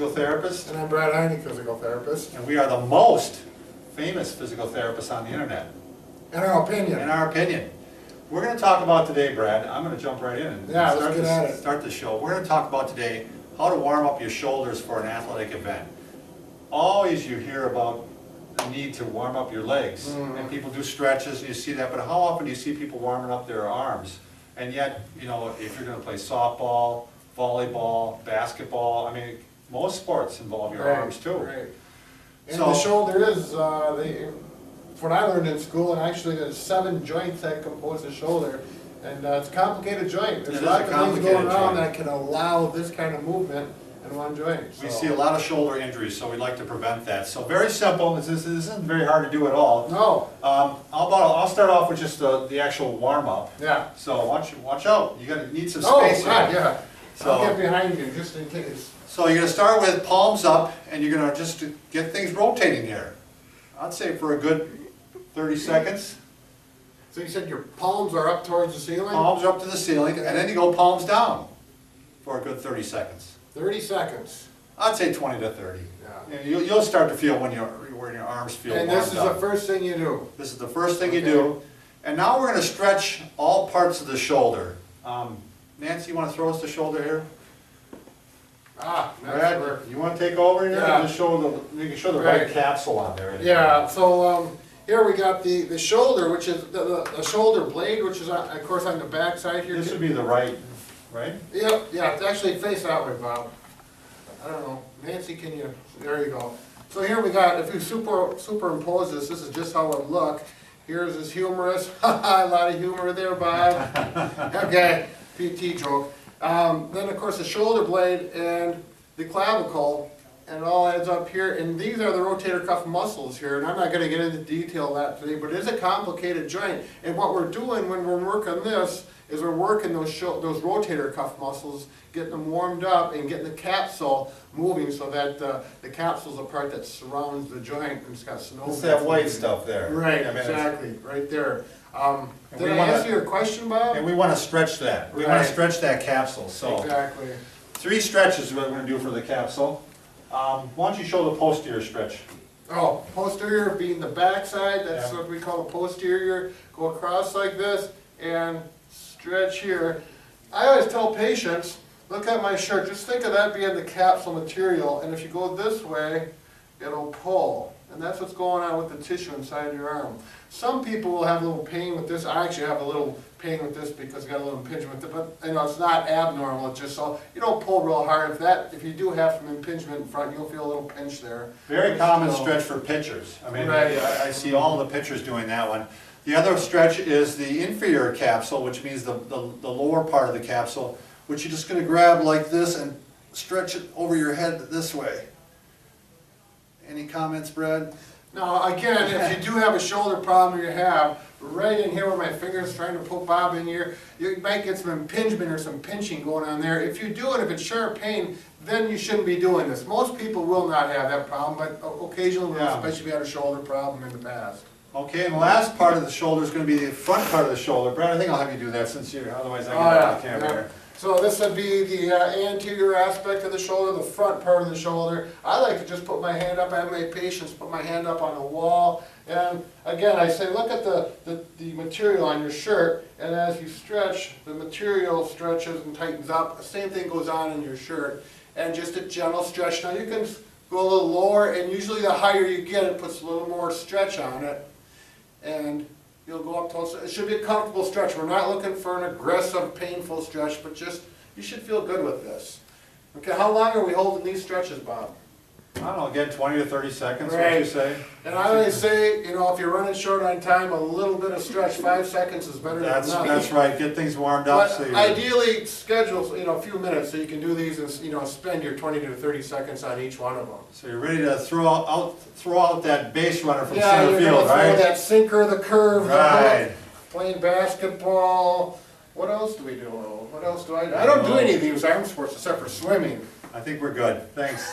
physical therapist. And I'm Brad Heine, physical therapist. And we are the most famous physical therapists on the internet. In our opinion. In our opinion. We're going to talk about today, Brad, I'm going to jump right in and start the show. We're going to talk about today how to warm up your shoulders for an athletic event. Always you hear about the need to warm up your legs, and people do stretches, and you see that, but how often do you see people warming up their arms? And yet, you know, if you're going to play softball, volleyball, basketball, I mean, most sports involve your arms too. Right. And so, the shoulder is, what I learned in school, and actually there's 7 joints that compose the shoulder, and it's a complicated joint. There's a lot of things going on that can allow this kind of movement in one joint. We see a lot of shoulder injuries, so we'd like to prevent that. So very simple, this isn't very hard to do at all. No. I'll start off with just the actual warm-up. Yeah. So watch out, need some space here. Yeah. So, I'll get behind you just in case. So you're going to start with palms up, and you're going to just get things rotating here. I'd say for a good 30 seconds. So you said your palms are up towards the ceiling? Palms are up to the ceiling, and then you go palms down for a good 30 seconds. 30 seconds. I'd say 20 to 30. Yeah. You'll start to feel when your arms feel warmed up. And this is the first thing you do? This is the first thing you do. And now we're going to stretch all parts of the shoulder. Nancy, you want to throw us the shoulder here? Brad, you want to take over here? Yeah. And just you can show the right capsule on there. Yeah, so here we got the shoulder, which is the shoulder blade, which is of course on the back side here. This would be the right? Yep, yeah, it's actually face that way, Bob. I don't know, Nancy, can you, there you go. So here we got, if you superimpose this is just how it would look. Here's this humerus, a lot of humor there, Bob. Okay, PT joke. Then of course the shoulder blade and the clavicle, and it all adds up here, and these are the rotator cuff muscles here, and I'm not going to get into detail of that today, but it is a complicated joint, and what we're doing when we're working this is we're working those rotator cuff muscles, getting them warmed up and getting the capsule moving so that the capsule is the part that surrounds the joint, and it's got snow. It's that white stuff there. Right, exactly, right there. Did I answer your question, Bob? And we want to stretch that. We want to stretch that capsule. So exactly. 3 stretches is what we're going to do for the capsule. Why don't you show the posterior stretch? Oh, posterior being the back side, that's what we call the posterior. Go across like this and stretch here. I always tell patients, look at my shirt, just think of that being the capsule material, and if you go this way, it'll pull. And that's what's going on with the tissue inside your arm. Some people will have a little pain with this. I actually have a little pain with this because I got a little impingement, but you know, it's not abnormal. It's just so you don't pull real hard. If you do have some impingement in front, you'll feel a little pinch there. Very common stretch for pitchers. I mean, I see all the pitchers doing that one. The other stretch is the inferior capsule, which means the lower part of the capsule, which you're just going to grab like this and stretch it over your head this way. Any comments, Brad? Now, again, if you do have a shoulder problem, you have right in here where my finger's trying to put Bob in here, you might get some impingement or some pinching going on there. If you do it, if it's sharp pain, then you shouldn't be doing this. Most people will not have that problem, but occasionally will, especially if you had a shoulder problem in the past. Okay, and the last part of the shoulder is going to be the front part of the shoulder. Brad, I think I'll have you do that since you're, otherwise I get out of the camera here. So this would be the anterior aspect of the shoulder, the front part of the shoulder. I like to just put my hand up. I have my patients put my hand up on the wall. And again, I say, look at the material on your shirt. And as you stretch, the material stretches and tightens up. The same thing goes on in your shirt. And just a gentle stretch. Now you can go a little lower, and usually the higher you get, it puts a little more stretch on it. And you'll go up close. It should be a comfortable stretch. We're not looking for an aggressive, painful stretch, but just, you should feel good with this. Okay, how long are we holding these stretches, Bob? I don't know, again, 20 to 30 seconds, what you say? And I always say, you know, if you're running short on time, a little bit of stretch, 5 seconds is better than nothing. That's right, get things warmed up. But so ideally, schedule, you know, a few minutes so you can do these and, you know, spend your 20 to 30 seconds on each one of them. So you're ready to throw out that base runner from center field, right? Throw that sinker, the curve, right. Playing basketball. What else do we do? What else do I do? I don't do any of these arm sports except for swimming. I think we're good. Thanks.